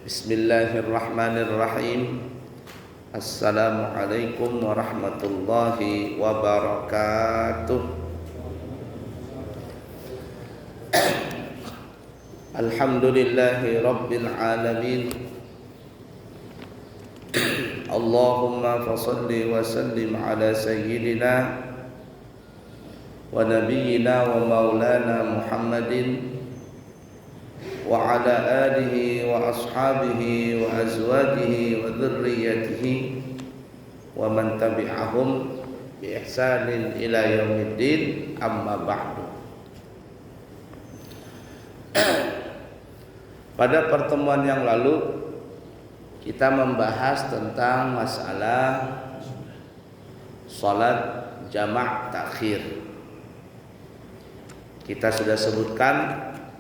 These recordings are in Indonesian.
Bismillahirrahmanirrahim. Assalamualaikum warahmatullahi wabarakatuh. Alhamdulillahi rabbil alamin. Allahumma fasalli wa sallim ala sayyidina wa nabiyyina wa maulana Muhammadin wa ala alihi wa ashabihi wa azwajihi wa dhurriyyatihi wa man tabi'ahum bi ihsanin ila yaumiddin, amma ba'du. Pada pertemuan yang lalu kita membahas tentang masalah salat jamak takhir. Kita sudah sebutkan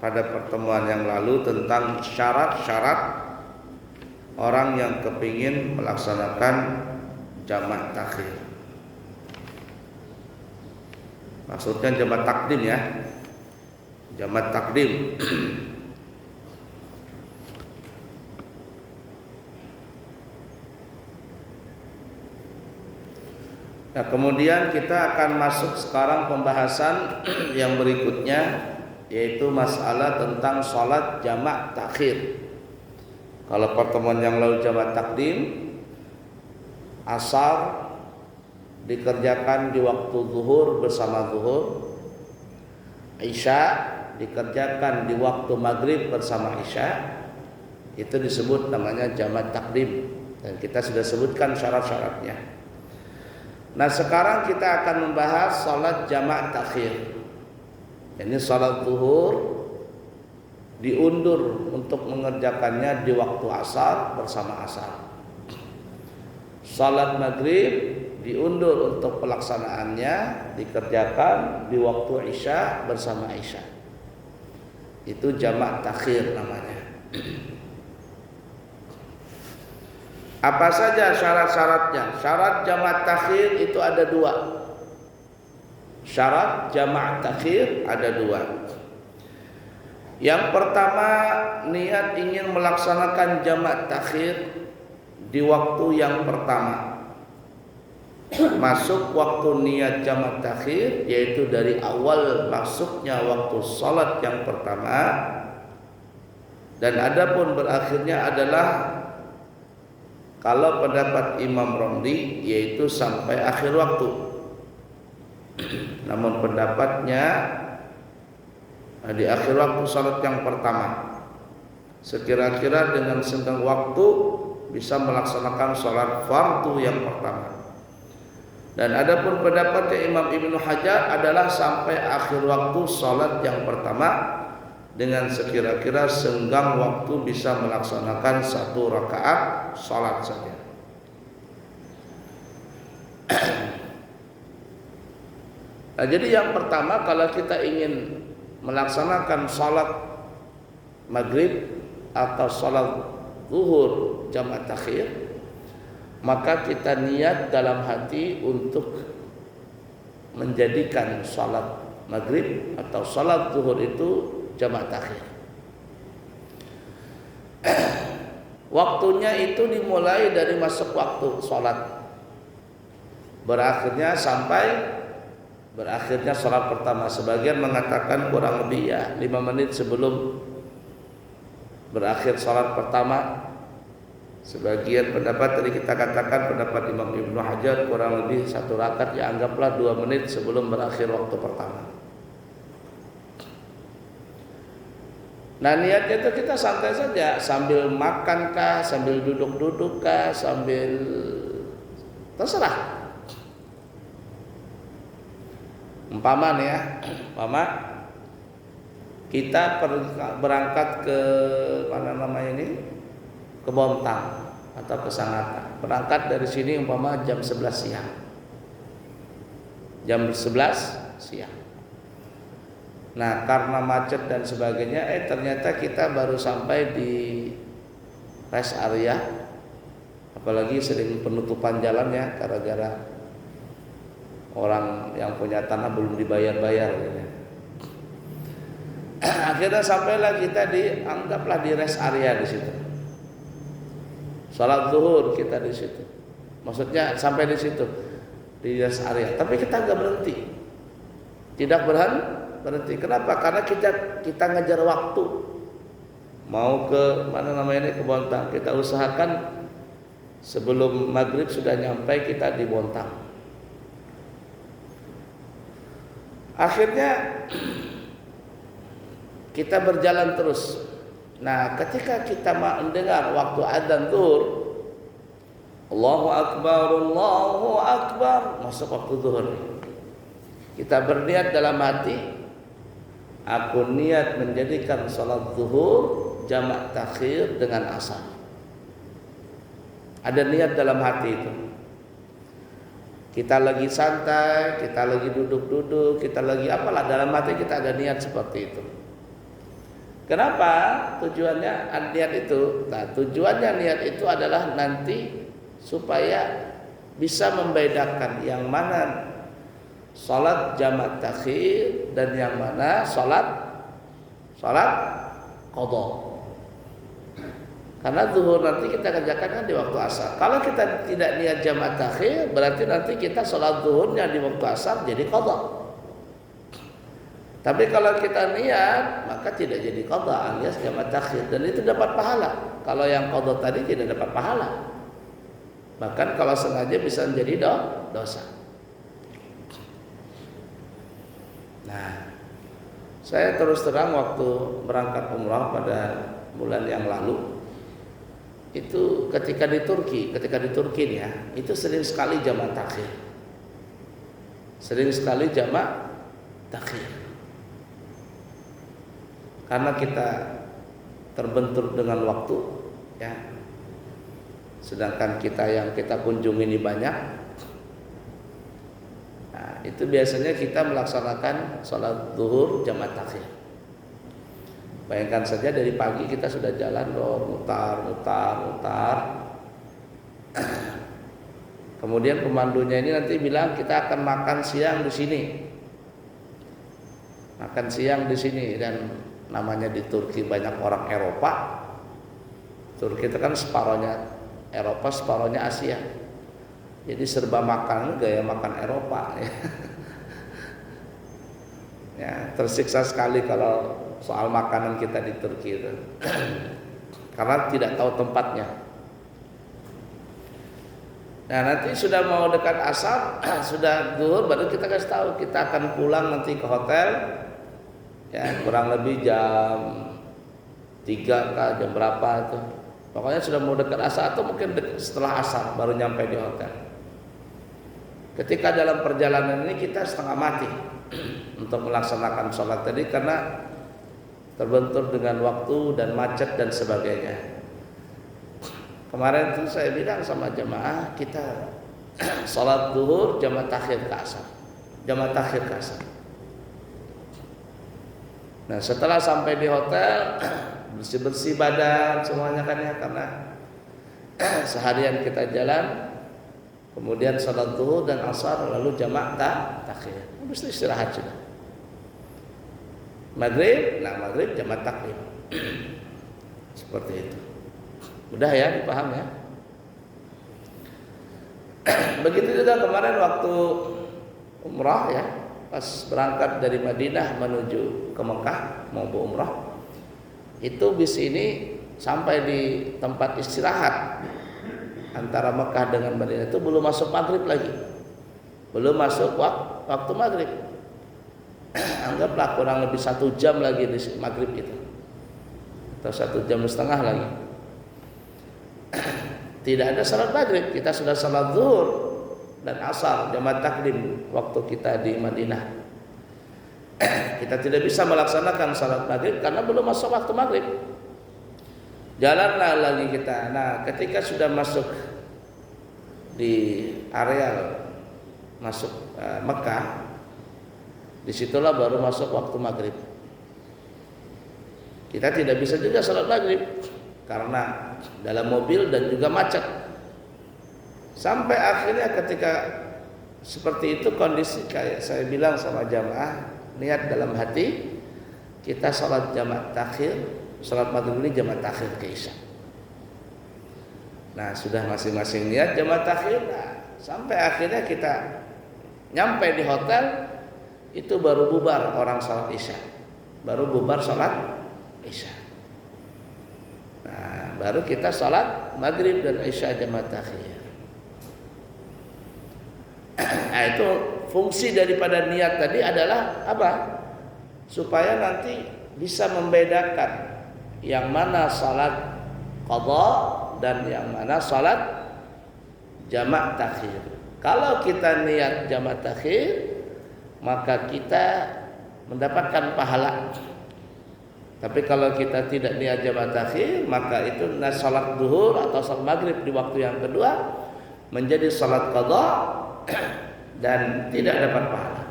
pada pertemuan yang lalu tentang syarat-syarat orang yang kepingin melaksanakan jamak takhir. Maksudnya jamak takdim ya. Jamak takdim. Nah, kemudian kita akan masuk sekarang pembahasan yang berikutnya, yaitu masalah tentang sholat jamak takhir. Kalau pertemuan yang lalu jamak takdim, asar dikerjakan di waktu zuhur bersama zuhur, isya dikerjakan di waktu maghrib bersama isya, itu disebut namanya jamak takdim, dan kita sudah sebutkan syarat-syaratnya. Nah, sekarang kita akan membahas sholat jamak takhir. Ini salat zuhur diundur untuk mengerjakannya di waktu asar bersama asar. Salat maghrib diundur untuk pelaksanaannya dikerjakan di waktu isya bersama isya. Itu jamak takhir namanya. Apa saja syarat-syaratnya? Syarat jamak takhir itu ada dua. Syarat jamak takhir ada dua. Yang pertama, niat ingin melaksanakan jamak takhir di waktu yang pertama. Masuk waktu niat jamak takhir, yaitu dari awal masuknya waktu salat yang pertama, dan adapun berakhirnya adalah kalau pendapat Imam Romli, yaitu sampai akhir waktu. Namun pendapatnya di akhir waktu salat yang pertama, sekira-kira dengan senggang waktu bisa melaksanakan salat fardu yang pertama. Dan adapun pendapatnya Imam Ibnu Hajar adalah sampai akhir waktu salat yang pertama, dengan sekira-kira senggang waktu bisa melaksanakan 1 rakaat salat saja. Nah, jadi yang pertama, kalau kita ingin melaksanakan salat maghrib atau salat zuhur jamak takhir, maka kita niat dalam hati untuk menjadikan salat maghrib atau salat zuhur itu jamak takhir. Waktunya itu dimulai dari masuk waktu salat, berakhirnya salat pertama. Sebagian mengatakan kurang lebih 5 menit sebelum berakhir salat pertama. Sebagian pendapat tadi kita katakan pendapat Imam Ibnu Hajar kurang lebih 1 rakaat, ya anggaplah 2 menit sebelum berakhir waktu pertama. Nah, niatnya itu kita santai saja, sambil makan kah, sambil duduk-duduk kah, sambil terserah. Umpama kita berangkat ke mana namanya ini, ke Bontang atau ke Sangatta. Berangkat dari sini umpama jam 11 siang. Jam 11 siang. Nah, karena macet dan sebagainya, ternyata kita baru sampai di rest area. Apalagi sering penutupan jalan ya, gara-gara orang yang punya tanah belum dibayar-bayar gitu. Akhirnya sampailah kita anggaplah di rest area di situ. Salat zuhur kita di situ. Maksudnya sampai di situ di rest area. Tapi kita nggak berhenti. Tidak berhenti. Kenapa? Karena kita ngejar waktu. Mau ke mana namanya ini, ke Bontang. Kita usahakan sebelum maghrib sudah nyampe kita di Bontang. Akhirnya kita berjalan terus. Nah, ketika kita mendengar waktu adzan zuhur, Allahu Akbar, masuk waktu zuhur. Kita berniat dalam hati, aku niat menjadikan salat zuhur jamak takhir dengan asar. Ada niat dalam hati itu. Kita lagi santai, kita lagi duduk-duduk, kita lagi apalah, dalam hati kita ada niat seperti itu. Kenapa tujuannya niat itu? Nah, tujuannya niat itu adalah nanti supaya bisa membedakan yang mana salat jamak takhir dan yang mana salat qadha. Karena zuhur nanti kita kerjakan kan di waktu asar. Kalau kita tidak niat jamak takhir, berarti nanti kita salat zuhurnya di waktu asar jadi qadha. Tapi kalau kita niat, maka tidak jadi qadha alias jamak takhir, dan itu dapat pahala. Kalau yang qadha tadi tidak dapat pahala. Bahkan kalau sengaja bisa menjadi dosa. Nah, saya terus terang waktu berangkat umrah pada bulan yang lalu, itu ketika di Turki nih ya, itu sering sekali jamak takhir. Karena kita terbentur dengan waktu, ya. Sedangkan yang kita kunjungi ini banyak. Nah, itu biasanya kita melaksanakan sholat zuhur jamak takhir. Bayangkan saja dari pagi kita sudah jalan mutar. Kemudian pemandunya ini nanti bilang kita akan makan siang di sini. Dan namanya di Turki banyak orang Eropa. Turki itu kan separohnya Eropa, separohnya Asia. Jadi serba makan gaya makan Eropa. Ya, tersiksa sekali kalau soal makanan kita di Turki itu. Karena tidak tahu tempatnya. Nah, nanti sudah mau dekat asar, sudah zuhur, baru kita kasih tahu kita akan pulang nanti ke hotel. Ya, kurang lebih jam 3 kah, jam berapa itu. Pokoknya sudah mau dekat asar atau mungkin setelah asar baru nyampe di hotel. Ketika dalam perjalanan ini kita setengah mati untuk melaksanakan sholat tadi karena terbentur dengan waktu dan macet dan sebagainya. Kemarin itu saya bilang sama jemaah kita sholat zuhur jamak takhir ke asar. Nah, setelah sampai di hotel, bersih-bersih badan semuanya kan ya, karena seharian kita jalan, kemudian salat zuhur dan asar, lalu jamak takhir. Habis itu istirahat sudah. Maghrib jamak takhir. Seperti itu. Mudah ya dipaham ya. Begitu juga kemarin waktu umrah ya. Pas berangkat dari Madinah menuju ke Mekah mau berumrah, itu bis ini sampai di tempat istirahat antara Mekah dengan Madinah itu belum masuk maghrib lagi, belum masuk waktu maghrib. Anggaplah kurang lebih 1 jam lagi di maghrib itu, atau 1 jam setengah lagi. Tidak ada salat maghrib, kita sudah salat zuhur dan asar jamak takdim waktu kita di Madinah. Kita tidak bisa melaksanakan salat maghrib karena belum masuk waktu maghrib. Jalanlah lagi kita. Nah, ketika sudah masuk di areal masuk Mekah, disitulah baru masuk waktu maghrib. Kita tidak bisa juga salat maghrib karena dalam mobil dan juga macet. Sampai akhirnya ketika seperti itu kondisi, kayak saya bilang sama jamaah, niat dalam hati kita sholat jamak takhir, sholat maghrib ini jamak takhir ke isya. Nah, sudah masing-masing niat jamaah takhir, nah, sampai akhirnya kita nyampe di hotel, itu baru bubar orang salat isya. Baru bubar salat isya. Nah, baru kita salat maghrib dan isya jamaah takhir. Nah, itu fungsi daripada niat tadi adalah apa? Supaya nanti bisa membedakan yang mana salat qadha dan yang mana salat jamak takhir. Kalau kita niat jamak takhir, maka kita mendapatkan pahala. Tapi kalau kita tidak niat jamak takhir, maka itu salat zuhur atau salat maghrib di waktu yang kedua menjadi salat qadha dan tidak dapat pahala.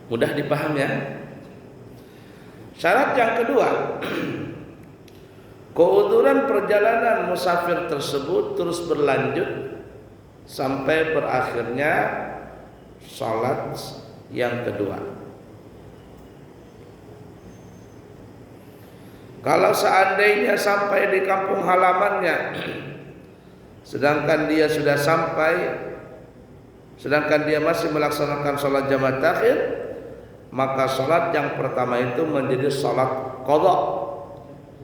Mudah dipahami ya. Syarat yang kedua, keuduran perjalanan musafir tersebut terus berlanjut sampai berakhirnya salat yang kedua. Kalau seandainya sampai di kampung halamannya, sedangkan dia sudah sampai, sedangkan dia masih melaksanakan salat jamaah takhir, maka salat yang pertama itu menjadi salat qadha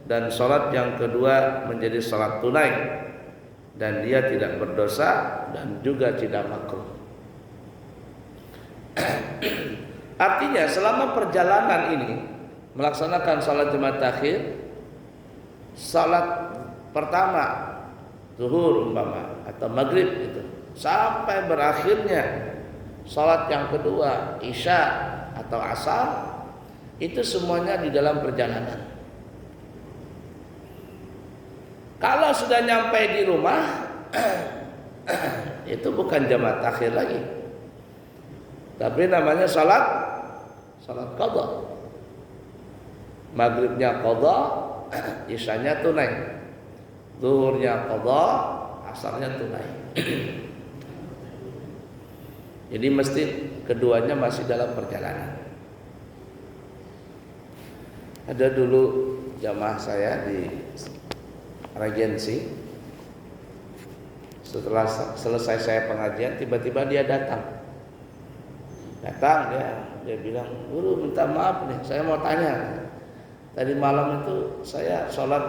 dan salat yang kedua menjadi salat tunai, dan dia tidak berdosa dan juga tidak makruh. Artinya selama perjalanan ini melaksanakan salat jamaah takhir, salat pertama zuhur umpama atau maghrib itu sampai berakhirnya salat yang kedua isya atau asar, itu semuanya di dalam perjalanan. Kalau sudah nyampe di rumah itu bukan jamaah takhir lagi, tapi namanya salat qadha. Maghribnya qadha, isyanya tunai. Zuhurnya qadha, asarnya tunai. Jadi mesti keduanya masih dalam perjalanan. Ada dulu jamaah saya di Regensi, setelah selesai saya pengajian, tiba-tiba dia datang dia bilang, "Guru, minta maaf nih, saya mau tanya, tadi malam itu saya sholat,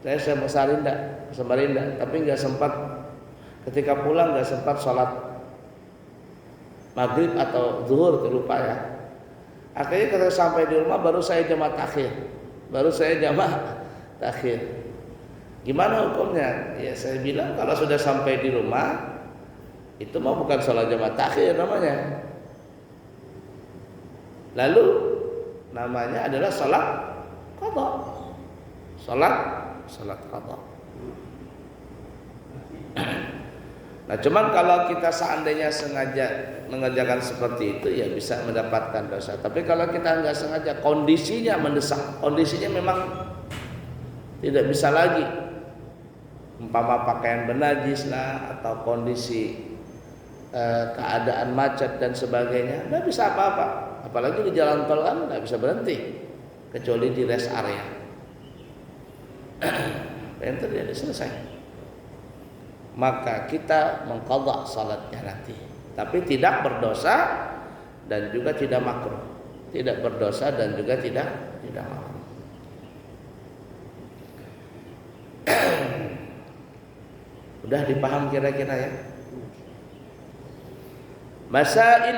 saya Samarinda, tapi nggak sempat, ketika pulang nggak sempat sholat maghrib atau zuhur, terlupa ya. Akhirnya ketika sampai di rumah baru saya jamaah takhir. Gimana hukumnya?" Ya saya bilang kalau sudah sampai di rumah itu mah bukan sholat jamaah takhir namanya. Lalu namanya adalah sholat qadha. Sholat qadha. Nah, cuman kalau kita seandainya sengaja mengerjakan seperti itu, ya bisa mendapatkan dosa. Tapi kalau kita nggak sengaja, kondisinya mendesak, kondisinya memang tidak bisa lagi, umpama pakaian bernajis lah, atau kondisi keadaan macet dan sebagainya, nggak bisa apa-apa. Apalagi di jalan tol kan nggak bisa berhenti, kecuali di rest area. Yang terjadi selesai. Maka kita mengqadha salatnya nanti, tapi tidak berdosa dan juga tidak makruh. Tidak berdosa dan juga tidak makruh. Udah dipaham kira-kira ya? Masalah.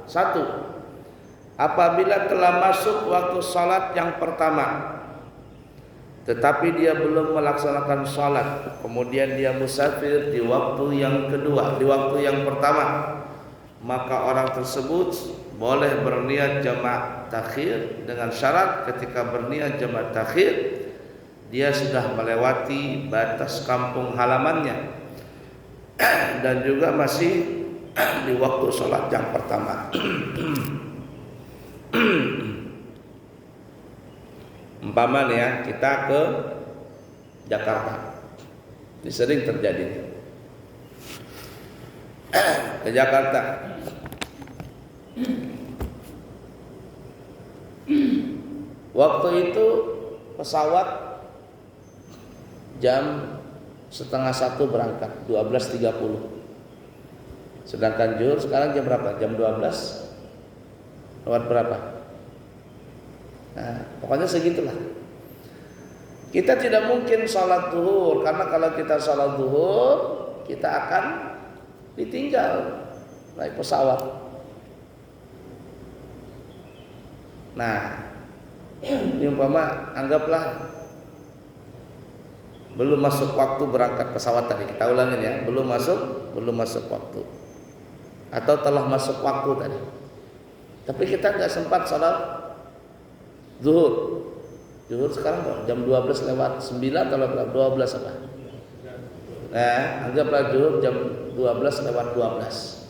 1. Apabila telah masuk waktu salat yang pertama, tetapi dia belum melaksanakan salat, kemudian dia musafir di waktu yang kedua, di waktu yang pertama, maka orang tersebut boleh berniat jamaah takhir dengan syarat ketika berniat jamaah takhir dia sudah melewati batas kampung halamannya dan juga masih di waktu salat yang pertama. Umpama nih ya, kita ke Jakarta, ini sering terjadi. Ke Jakarta, Waktu itu pesawat jam setengah 1 berangkat 12.30. Sedangkan zuhur sekarang jam berapa? Jam 12 lewat berapa? Nah, pokoknya segitulah. Kita tidak mungkin sholat zuhur, karena kalau kita sholat zuhur kita akan ditinggal naik pesawat. Nah, umpama anggaplah belum masuk waktu berangkat pesawat tadi, kita ulangin ya, belum masuk waktu, atau telah masuk waktu tadi, tapi kita nggak sempat sholat zuhur. Zuhur sekarang jam 12 lewat 9 atau lewat 12 apa? Nah, anggaplah zuhur jam 12 lewat 12.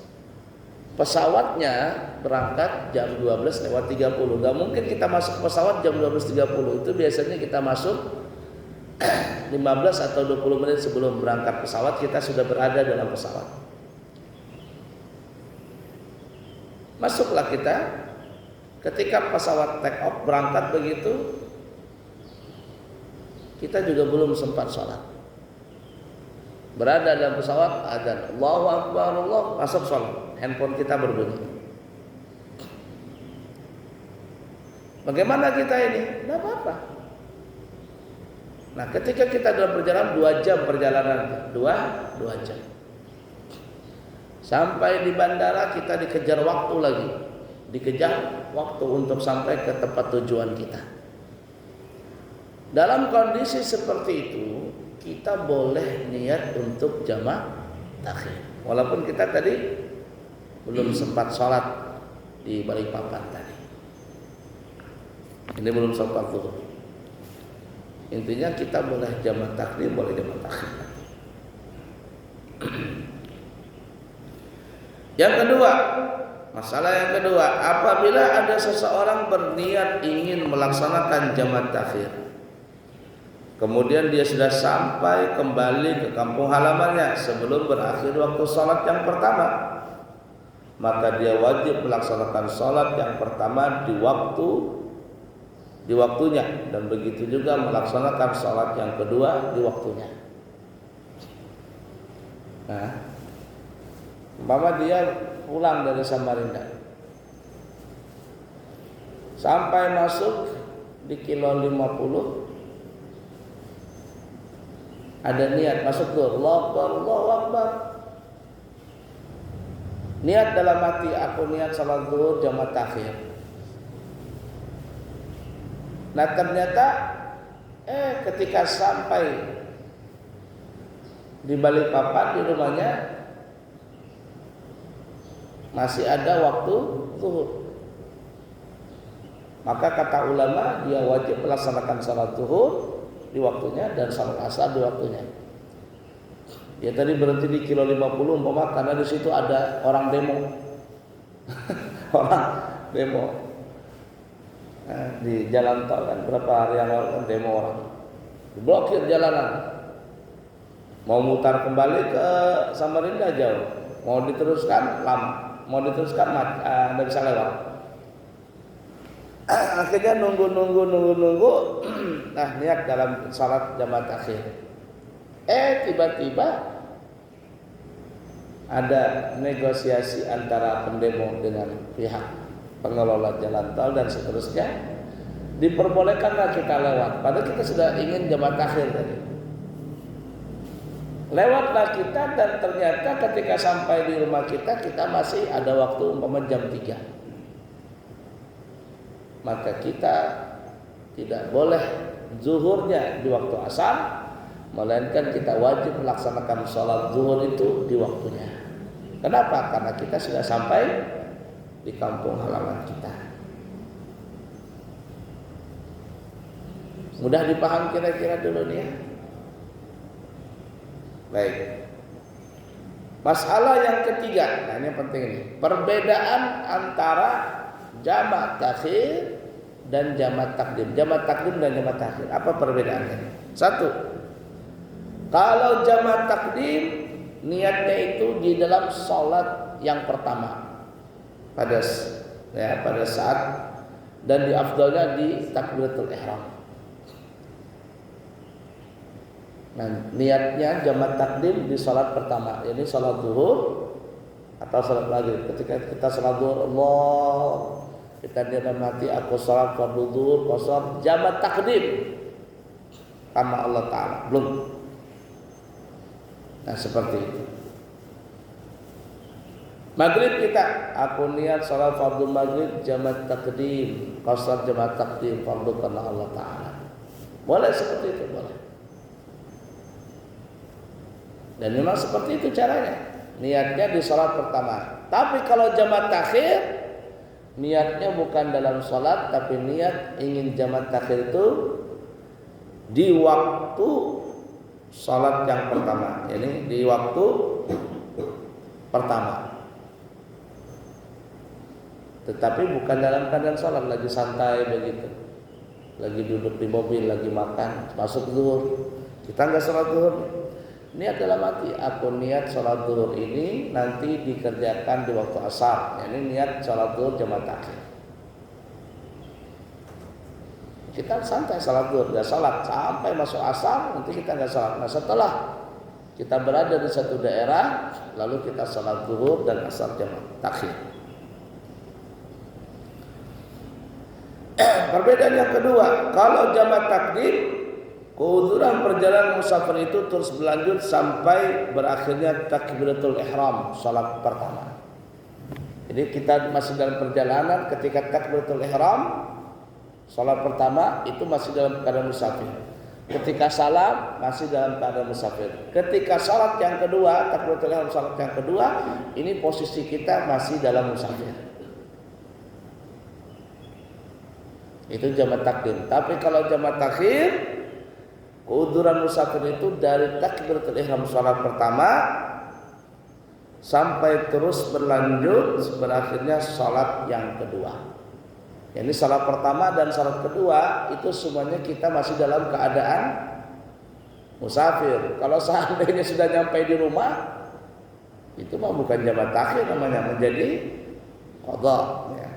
Pesawatnya berangkat jam 12 lewat 30. Gak mungkin kita masuk pesawat jam 12.30. Itu biasanya kita masuk 15 atau 20 menit sebelum berangkat pesawat, kita sudah berada dalam pesawat. Masuklah kita. Ketika pesawat take off berangkat begitu, kita juga belum sempat sholat. Berada dalam pesawat, adzan Allahu Akbar, Allah, masuk sholat. Handphone kita berbunyi. Bagaimana kita ini? Tidak apa-apa. Nah, ketika kita dalam perjalanan 2 jam perjalanan, 2 jam. Sampai di bandara kita dikejar waktu lagi. Dikejar waktu untuk sampai ke tempat tujuan kita. Dalam kondisi seperti itu, kita boleh niat untuk jamak takhir. Walaupun kita tadi belum sempat sholat di Balikpapan tadi. Ini belum sempat zuhur. Intinya kita boleh jamak takdim, boleh jamak takhir. Yang kedua, masalah yang kedua, apabila ada seseorang berniat ingin melaksanakan jamak takhir, kemudian dia sudah sampai kembali ke kampung halamannya sebelum berakhir waktu sholat yang pertama, maka dia wajib melaksanakan sholat yang pertama di waktunya, dan begitu juga melaksanakan sholat yang kedua di waktunya. Nah, umpama dia pulang dari Samarinda, sampai masuk di kilo 50, ada niat masuk tuh, Allahu Akbar. Niat dalam hati, aku niat salat zuhur jamak takhir. Nah, ternyata ketika sampai di Balikpapan, di rumahnya masih ada waktu zuhur. Maka kata ulama, dia wajib melaksanakan salat zuhur di waktunya dan salat asar di waktunya. Dia tadi berhenti di kilo 50 umpama karena di situ ada orang demo. Orang demo. Nah, di jalan tol kan berapa hari yang lalu demo orang. Diblokir jalanan. Mau mutar kembali ke Samarinda jauh. Mau diteruskan lama. Mau diteruskan enggak bisa lewat. Akhirnya nunggu. Nah, niat dalam salat jamak takhir. Tiba-tiba ada negosiasi antara pendemo dengan pihak pengelola jalan tol dan seterusnya. Diperbolehkanlah kita lewat. Padahal kita sudah ingin jamak takhir tadi. Lewatlah kita, dan ternyata ketika sampai di rumah kita masih ada waktu umpama jam 3. Maka kita tidak boleh zuhurnya di waktu asar, melainkan kita wajib melaksanakan sholat zuhur itu di waktunya. Kenapa? Karena kita sudah sampai di kampung halaman kita. Mudah dipaham kira-kira dulu nih ya. Baik. Masalah yang ketiga, nah ini penting nih. Perbedaan antara jamak takhir dan jamak takdim. Jamak takdim dan jamak takhir. Apa perbedaannya? Satu, kalau jamak takdim niatnya itu di dalam sholat yang pertama, pada saat dan diafdalnya di takbiratul ihram. Nah, niatnya jamak takdim di salat pertama, ini salat zuhur atau salat maghrib. Ketika kita salat zuhur, Allah, kita niatkan mati aku salat fardhu zuhur qasar jamak takdim sama Allah Ta'ala, belum. Nah, seperti itu. Maghrib kita, aku niat salat fardhu maghrib jamak takdim qasar jamak takdim fardhu karena Allah Ta'ala. Boleh seperti itu, boleh. Dan memang seperti itu caranya. Niatnya di salat pertama. Tapi kalau jamak takhir, niatnya bukan dalam salat, tapi niat ingin jamak takhir itu di waktu salat yang pertama. Ini di waktu pertama. Tetapi bukan dalam keadaan salat, lagi santai begitu. Lagi duduk di mobil, lagi makan, masuk zuhur. Kita enggak salat zuhur. Niat dalam hati, aku niat sholat zuhur ini nanti dikerjakan di waktu asar. Ini niat sholat zuhur jamak takhir. Kita santai sholat zuhur, nggak sholat sampai masuk asar, nanti kita nggak sholat. Nah, setelah kita berada di satu daerah, lalu kita sholat zuhur dan asar jamak takhir. Perbedaan yang kedua, kalau jamak takdim, keuzuran perjalanan musafir itu terus berlanjut sampai berakhirnya takbiratul ihram salat pertama. Jadi kita masih dalam perjalanan ketika takbiratul ihram salat pertama itu masih dalam keadaan musafir. Ketika salam masih dalam keadaan musafir. Ketika salat yang kedua, takbiratul ihram salat yang kedua, ini posisi kita masih dalam musafir. Itu jamak takdim. Tapi kalau jamak takhir, keuzuran musafir itu dari takbiratul ihram salat pertama sampai terus berlanjut berakhirnya salat yang kedua. Ini salat pertama dan salat kedua itu semuanya kita masih dalam keadaan musafir. Kalau seandainya sudah nyampe di rumah, itu mah bukan jamak takhir namanya, menjadi qadha ya.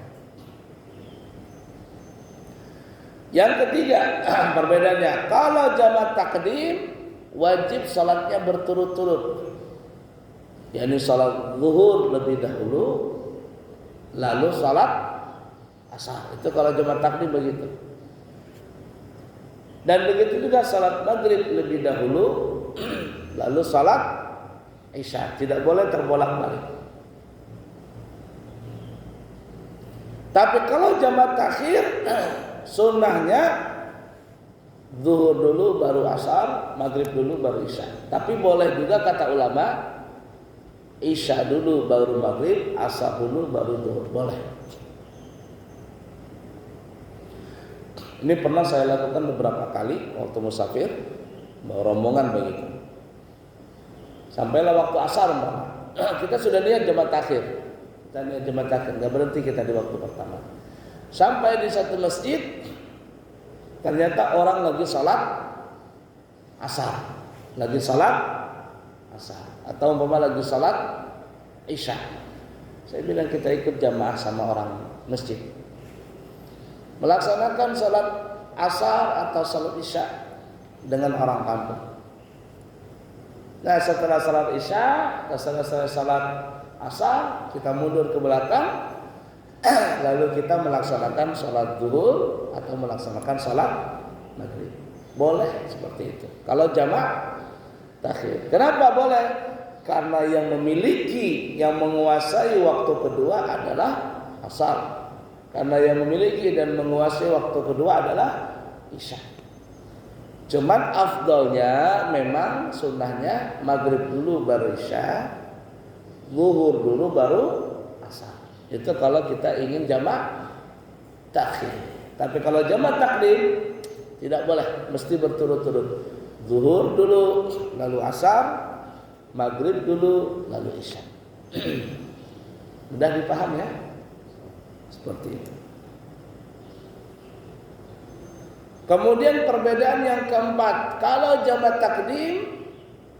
Yang ketiga perbedaannya, kalau jamak takdim wajib salatnya berturut-turut. yakni salat zuhur lebih dahulu lalu salat asar. Itu kalau jamak takdim begitu. Dan begitu juga salat maghrib lebih dahulu lalu salat isya, tidak boleh terbolak-balik. Tapi kalau jamak takhir sunnahnya zuhur dulu baru asar, maghrib dulu baru isya. Tapi boleh juga kata ulama isya dulu baru maghrib, asar dulu baru zuhur, boleh. Ini pernah saya lakukan beberapa kali waktu musafir, bawa rombongan begitu. Sampailah waktu asar, kita sudah niat jamak takhir, kita niat jamak takhir, nggak berhenti kita di waktu pertama. Sampai di satu masjid, ternyata orang lagi salat asar, atau umpama lagi salat isya. Saya bilang kita ikut jamaah sama orang masjid, melaksanakan salat asar atau salat isya dengan orang kampung. Nah, setelah salat isya, setelah salat asar, kita mundur ke belakang. Lalu kita melaksanakan sholat zuhur atau melaksanakan sholat maghrib. Boleh seperti itu. Kalau jamak takhir. Kenapa boleh? Karena yang memiliki, yang menguasai waktu kedua adalah asar. Karena yang memiliki dan menguasai waktu kedua adalah isya. Cuman afdalnya memang sunnahnya maghrib dulu baru isya, zuhur dulu baru asar. Itu kalau kita ingin jamak takhir. Tapi kalau jamak takdim tidak boleh, mesti berturut-turut. Zuhur dulu, lalu asar, maghrib dulu, lalu isya. Mudah dipaham ya? Seperti itu. Kemudian perbedaan yang keempat, kalau jamak takdim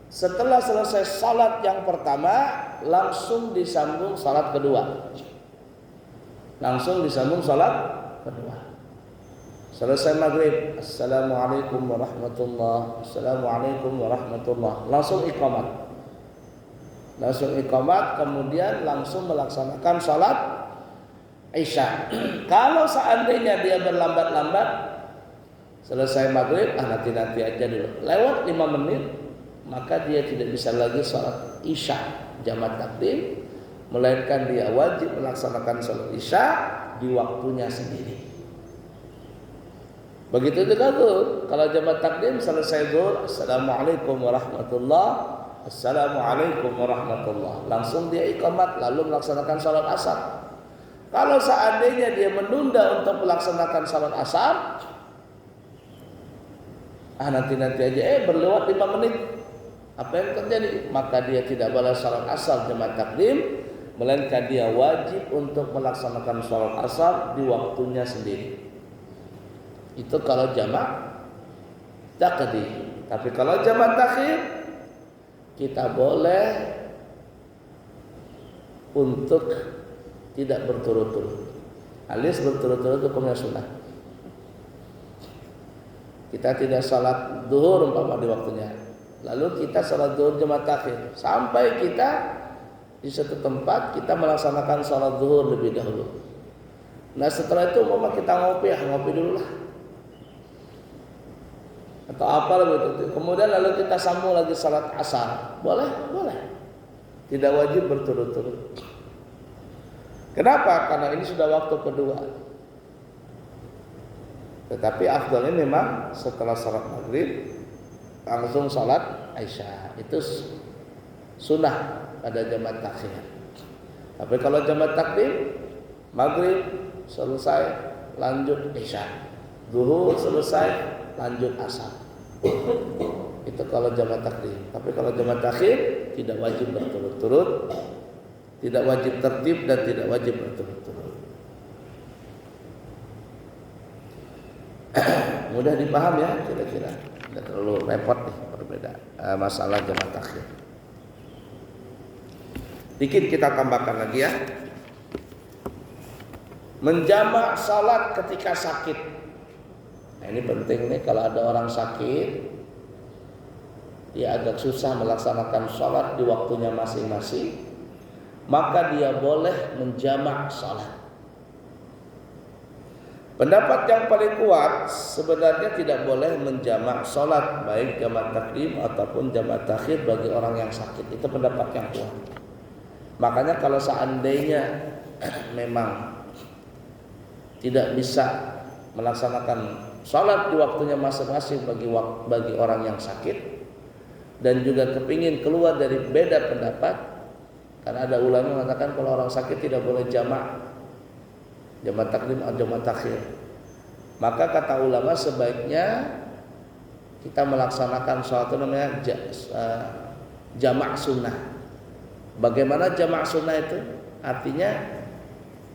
setelah selesai salat yang pertama langsung disambung salat kedua. Langsung disambung salat kedua. Selesai maghrib, assalamualaikum warahmatullah, assalamualaikum warahmatullah, langsung iqamat, kemudian langsung melaksanakan sholat isya. Kalau seandainya dia berlambat-lambat, selesai maghrib, nanti aja dulu, lewat 5 menit, maka dia tidak bisa lagi sholat isya jamaah takdim, melainkan dia wajib melaksanakan sholat isya di waktunya sendiri. Begitu juga zuhur, kalau jamaah takdim selesai zuhur, assalamualaikum warahmatullah, assalamualaikum warahmatullah, langsung dia iqamat lalu melaksanakan sholat asar. Kalau seandainya dia menunda untuk melaksanakan sholat asar, nanti aja berlewat 5 menit, apa yang terjadi? Maka dia tidak boleh sholat asar jamaah takdim, melainkan dia wajib untuk melaksanakan sholat asar di waktunya sendiri. Itu kalau jamaah takdim. Tapi kalau jamaah takhir, kita boleh untuk tidak berturut-turut, alias berturut-turut hukumnya sunnah. Kita tidak salat zuhur umpama di waktunya, lalu kita salat zuhur jamaah takhir sampai kita di satu tempat kita melaksanakan salat zuhur lebih dahulu. Nah setelah itu umpama kita ngopi dulu lah, atau apa begitu. Kemudian lalu kita sambung lagi salat asar, boleh, tidak wajib berturut-turut. Kenapa? Karena ini sudah waktu kedua. Tetapi afdalnya memang setelah salat maghrib langsung salat isya, itu sunnah pada jamaah takhir. Tapi kalau jamaah takdim, maghrib selesai lanjut isya, zuhur selesai lanjut asar. Itu kalau jamaah takdim. Tapi kalau jamaah takhir tidak wajib berturut-turut, tidak wajib tertib dan tidak wajib berturut-turut. Mudah dipaham ya kira-kira, tidak terlalu repot nih berbeda masalah jamaah takhir. Dikit kita tambahkan lagi ya, menjamak salat ketika sakit. Nah ini penting nih, kalau ada orang sakit dia agak susah melaksanakan salat di waktunya masing-masing, maka dia boleh menjamak salat. Pendapat yang paling kuat sebenarnya tidak boleh menjamak salat, baik jamaah takdim ataupun jamaah takhir bagi orang yang sakit. Itu pendapat yang kuat. Makanya kalau seandainya memang tidak bisa melaksanakan salat di waktunya masing-masing bagi orang yang sakit, dan juga kepingin keluar dari beda pendapat, karena ada ulama mengatakan kalau orang sakit tidak boleh jamaah takdim atau jamaah takhir, maka kata ulama sebaiknya kita melaksanakan suatu namanya jamaah sunnah. Bagaimana jamaah sunnah itu? Artinya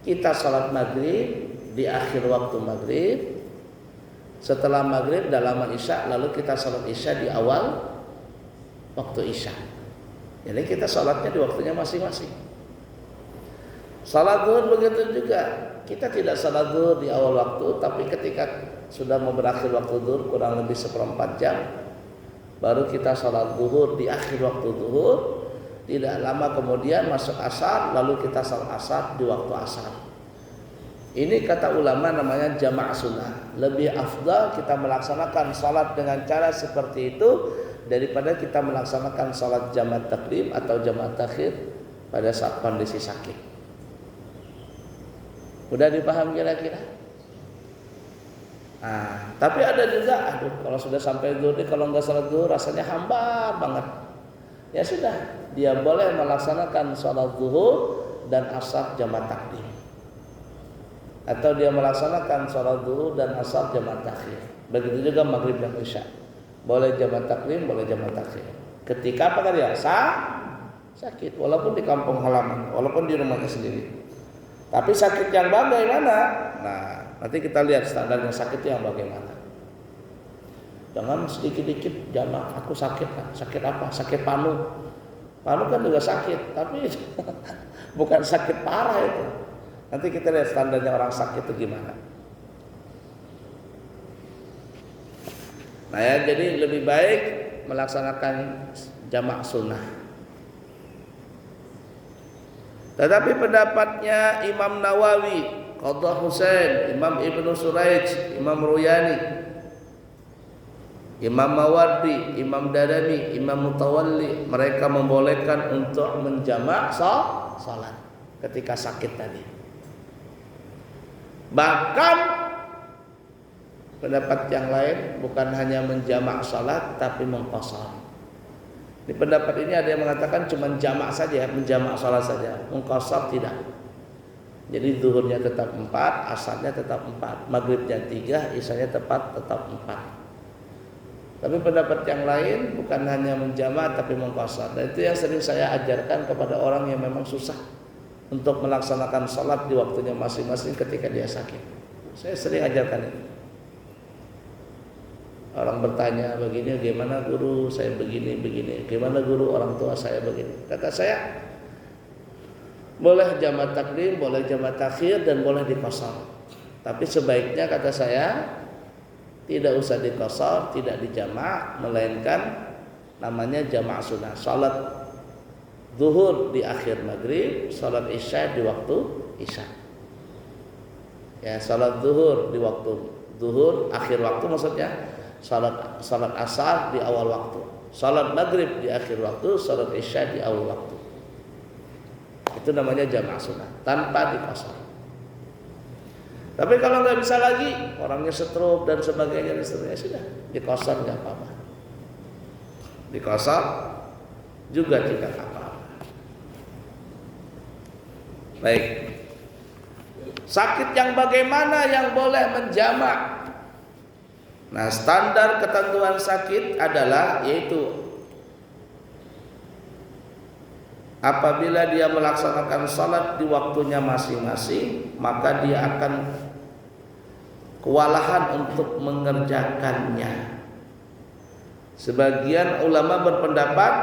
kita salat maghrib di akhir waktu maghrib, setelah maghrib dah lama isya, lalu kita salat isya di awal waktu isya. Jadi kita salatnya di waktunya masing-masing. Salat zuhur begitu juga. Kita tidak salat zuhur di awal waktu, tapi ketika sudah mau berakhir waktu zuhur kurang lebih 1/4 jam, baru kita salat zuhur di akhir waktu zuhur. Tidak lama kemudian masuk asar, lalu kita salat asar di waktu asar. Ini kata ulama namanya jamaah sunnah. Lebih afdal kita melaksanakan salat dengan cara seperti itu daripada kita melaksanakan salat jamaah takdim atau jamaah takhir pada saat kondisi sakit. Udah dipaham kira-kira? Tapi ada juga, kalau sudah sampai zuhur, kalau nggak salat zuhur rasanya hambar banget. Ya sudah, dia boleh melaksanakan salat zuhur dan asar jamaah takdim, atau dia melaksanakan salat zuhur dan asar jamaah takhir. Begitu juga maghrib dan isya, boleh jamaah takdim, boleh jamaah takhir. Ketika apa kan ya? Sakit, walaupun di kampung halaman, walaupun di rumahnya sendiri. Tapi sakit yang bagaimana? Nah, nanti kita lihat standarnya sakit yang bagaimana. Jangan sedikit-dikit jamaah, aku sakit. Sakit apa? Sakit panu. Panu kan juga sakit, tapi bukan sakit parah itu. Nanti kita lihat standarnya orang sakit itu gimana. Nah ya, jadi lebih baik melaksanakan jamak sunnah. Tetapi pendapatnya Imam Nawawi, Qadha Husain, Imam Ibnu Suraij, Imam Ruyani, Imam Mawardi, Imam Darimi, Imam Mutawalli, mereka membolehkan untuk menjamak salat ketika sakit tadi. Bahkan pendapat yang lain bukan hanya menjamak salat tapi mengqashar. Di pendapat ini ada yang mengatakan cuma jamak saja, menjamak salat saja, mengqashar tidak. Jadi zuhurnya tetap 4, asarnya tetap 4, maghribnya 3, isyanya tetap 4. Tapi pendapat yang lain bukan hanya menjamak tapi mengqashar. Dan itu yang sering saya ajarkan kepada orang yang memang susah untuk melaksanakan salat di waktunya masing-masing ketika dia sakit. Saya sering ajarkan itu. Orang bertanya begini, gimana guru saya begini, gimana guru orang tua saya begini. Kata saya, boleh jamak takdim, boleh jamak takhir, dan boleh diqashar. Tapi sebaiknya kata saya tidak usah diqashar, tidak dijamak, melainkan namanya jamak sunnah. Salat zuhur di akhir maghrib, salat isya di waktu isya. Ya, salat zuhur di waktu zuhur, akhir waktu maksudnya. Salat asar di awal waktu, salat maghrib di akhir waktu, salat isya di awal waktu. Itu namanya jamak sunnah tanpa diqashar. Tapi kalau nggak bisa lagi, orangnya stroke dan sebagainya, sudah diqashar nggak apa-apa. Diqashar juga tidak apa-apa. Baik. Sakit yang bagaimana yang boleh menjamak? Nah, standar ketentuan sakit adalah yaitu apabila dia melaksanakan salat di waktunya masing-masing, maka dia akan kewalahan untuk mengerjakannya. Sebagian ulama berpendapat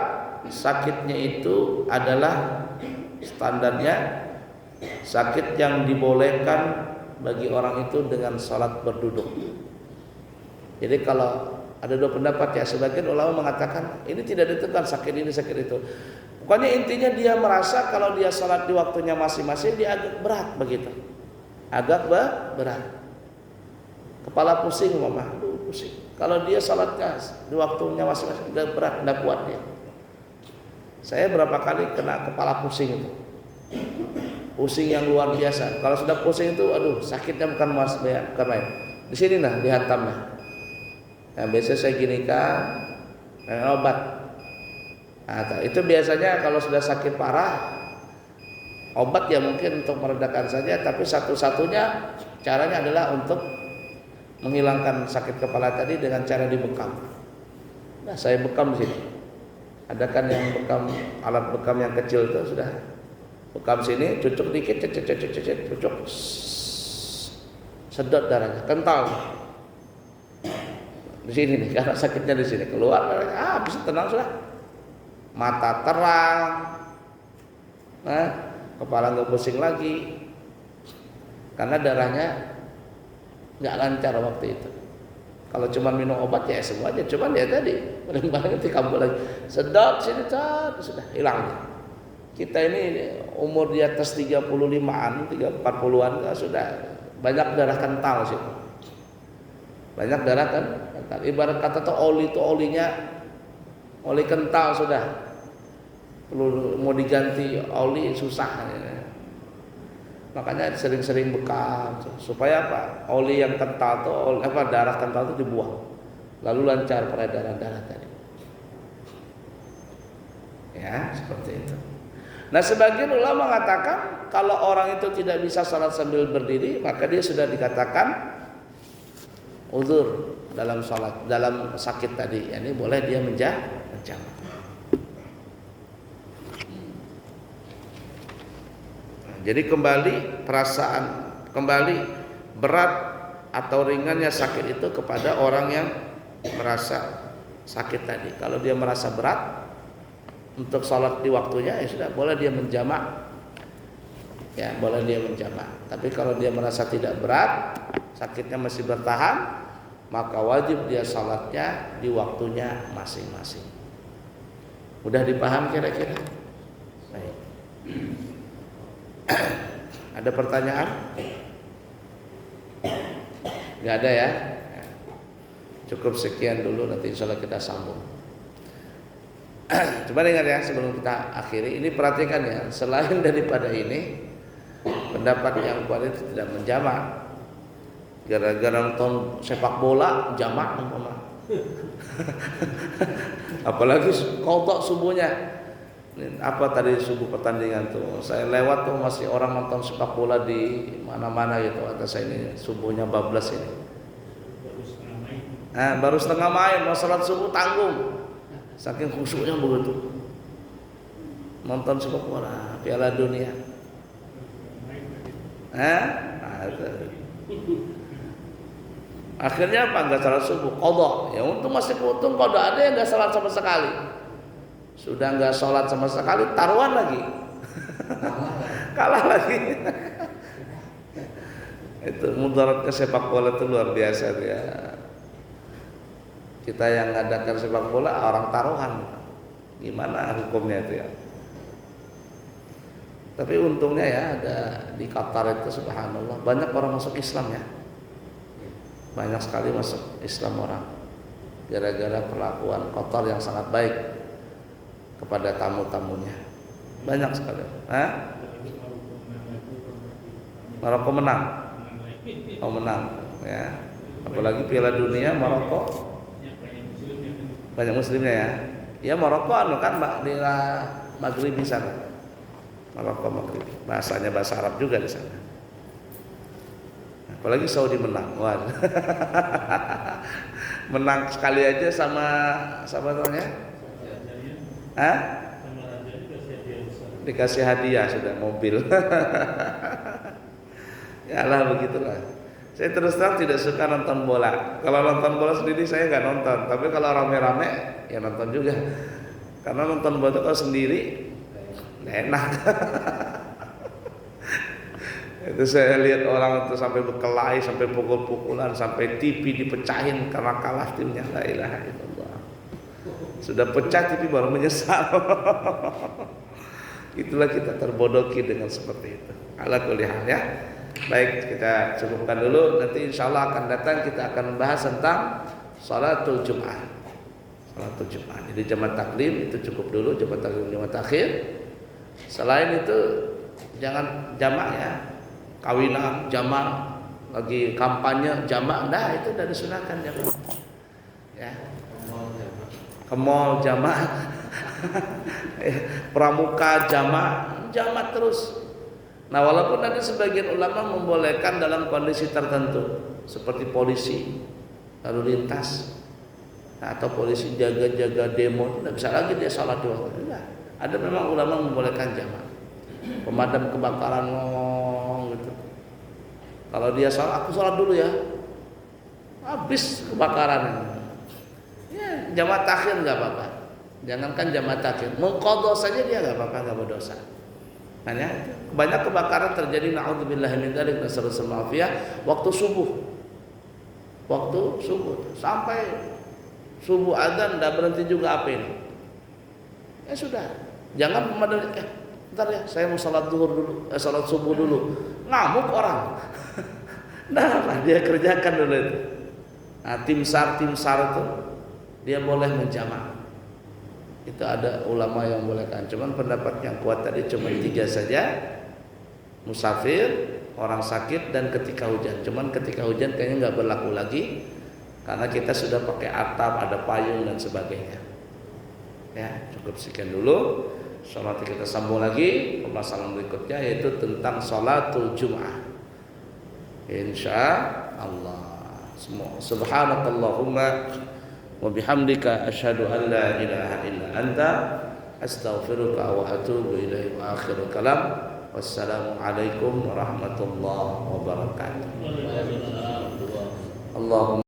sakitnya itu adalah standarnya sakit yang dibolehkan bagi orang itu dengan salat berduduk. Jadi kalau ada dua pendapat ya, sebagian ulama mengatakan ini tidak ditentukan sakit ini sakit itu. Pokoknya intinya dia merasa kalau dia salat di waktunya masing-masing dia agak berat begitu. Agak berat. Kepala pusing mama, pusing. Kalau dia salatnya di waktunya masing-masing agak berat, tidak kuat dia. Saya berapa kali kena kepala pusing itu. Pusing yang luar biasa. Kalau sudah pusing itu aduh sakitnya bukan main. Di sini nah dihantamnya. Nah, biasa saya ginikan obat. Nah, itu biasanya kalau sudah sakit parah, obat ya mungkin untuk meredakan saja, tapi satu-satunya caranya adalah untuk menghilangkan sakit kepala tadi dengan cara dibekam. Nah, saya bekam di sini. Ada kan yang bekam, alat bekam yang kecil itu sudah bekam sini, cucuk dikit, cucuk, sedot darahnya, kental. Di sini nih, karena sakitnya di sini keluar, bisa tenang sudah, mata terang, nah kepala nggak pusing lagi, karena darahnya nggak lancar waktu itu. Kalau cuma minum obat ya semuanya, cuman ya tadi paling-paling nanti kambuh lagi, sedot sini sudah hilang. Kita ini umur di atas 35-an, 40-an sudah banyak darah kental sih. Banyak darah kan kental. Ibarat kata tuh oli itu oli kental sudah. Perlu mau diganti oli susah. Makanya sering-sering bekam supaya apa? Oli yang kental tuh darah kental itu dibuang. Lalu lancar peredaran darah tadi. Ya, seperti itu. Nah, sebagian ulama mengatakan kalau orang itu tidak bisa salat sambil berdiri, maka dia sudah dikatakan uzur dalam salat, dalam sakit tadi. Ini boleh dia menjamak. Jadi kembali berat atau ringannya sakit itu kepada orang yang merasa sakit tadi. Kalau dia merasa berat untuk salat di waktunya, ya sudah boleh dia menjamak. Ya, boleh dia menjamak. Tapi kalau dia merasa tidak berat, sakitnya masih bertahan, maka wajib dia salatnya di waktunya masing-masing. Udah dipaham kira-kira? Baik. Ada pertanyaan? Nggak ada ya? Cukup sekian dulu, nanti insya Allah kita sambung. Coba ingat ya sebelum kita akhiri, ini perhatikan ya, selain daripada ini pendapat yang kuat itu tidak menjamak. Gara-gara nonton sepak bola jamak umpama. Apalagi qadha subuhnya. Apa tadi subuh pertandingan tuh? Saya lewat tuh masih orang nonton sepak bola di mana-mana gitu. Kata saya ini subuhnya bablas ini. Baru setengah main, mau salat subuh tanggung. Saking khusyuknya begitu. Nonton sepak bola Piala Dunia. Akhirnya apa? Enggak salat subuh, qadha. Ya untung masih untung qadha, ada yang enggak salat sama sekali. Sudah enggak salat sama sekali, taruhan lagi. Kalah lagi. Itu mudarat ke sepak bola itu luar biasa ya. Kita yang ngadakan sepak bola orang taruhan. Gimana hukumnya itu ya? Tapi untungnya ya ada di Qatar itu subhanallah banyak orang masuk Islam ya. Banyak sekali masuk Islam orang. Gara-gara perlakuan Qatar yang sangat baik kepada tamu-tamunya. Banyak sekali. Maroko menang. Oh menang ya. Apalagi Piala Dunia Maroko banyak muslimnya ya. Ya Maroko kan di Maghribi sana. Maroko Maghribi. Bahasanya bahasa Arab juga di sana. Apalagi Saudi menang. Wah. Menang sekali aja sama namanya? Dikasih hadiah sudah mobil. Ya lah begitulah. Saya terus terang tidak suka nonton bola. Kalau nonton bola sendiri saya nggak nonton, tapi kalau rame-rame ya nonton juga. Karena nonton bola kalau sendiri nggak enak. Itu saya lihat orang itu sampai berkelahi, sampai pukul-pukulan, sampai TV dipecahin karena kalah timnya. La ilaha illallah. Sudah pecah TV baru menyesal. Itulah kita terbodohi dengan seperti itu. Ala kulli hal ya. Baik, kita cukupkan dulu. Nanti insya Allah akan datang kita akan membahas tentang salatul Jum'ah. Salatul Jum'ah. Jadi jamaah taklim itu cukup dulu, jamaah taklim jamaah takhir. Selain itu jangan jamak ya. Kawinan jamak, lagi kampanye jamak, nah itu sudah disunahkan jamak. Ya. Ke mall jamak. Pramuka jamak terus. Nah walaupun ada sebagian ulama membolehkan dalam kondisi tertentu seperti polisi lalu lintas atau polisi jaga-jaga demo, tidak bisa lagi dia salat di waktu. Ada memang ulama membolehkan jamaah. Pemadam kebakaran gitu. Kalau dia salat, aku salat dulu ya. Habis kebakaran. Ya, jamaah takhir enggak apa-apa. Jangankan jamaah takhir, mengqadha saja dia enggak apa-apa, enggak berdosa. Hanya banyak kebakaran terjadi naudzubillahi min dzalik nasallallahu alaihi waktu subuh. Waktu subuh sampai subuh azan enggak berhenti juga api ini. Ya sudah. Jangan pemadam bentar ya, saya mau salat zuhur dulu, salat subuh dulu. Ngamuk orang. Nah, dia kerjakan dulu itu. Nah, tim SAR itu dia boleh menjamak. Itu ada ulama yang bolehkan. Cuman pendapat yang kuat tadi cuma 3 saja. Musafir, orang sakit dan ketika hujan. Cuman ketika hujan kayaknya nggak berlaku lagi karena kita sudah pakai atap, ada payung dan sebagainya. Ya, cukup sekian dulu. Salat kita sambung lagi pembahasan berikutnya yaitu tentang salatul Jum'ah. Insya Allah. Subhanakallahumma wa bihamdika asyhadu an la ilaha illa anta astaghfiruka wa atubu ilaik. Wa akhirul kalam wassalamu alaikum warahmatullahi wabarakatuh. Allahumma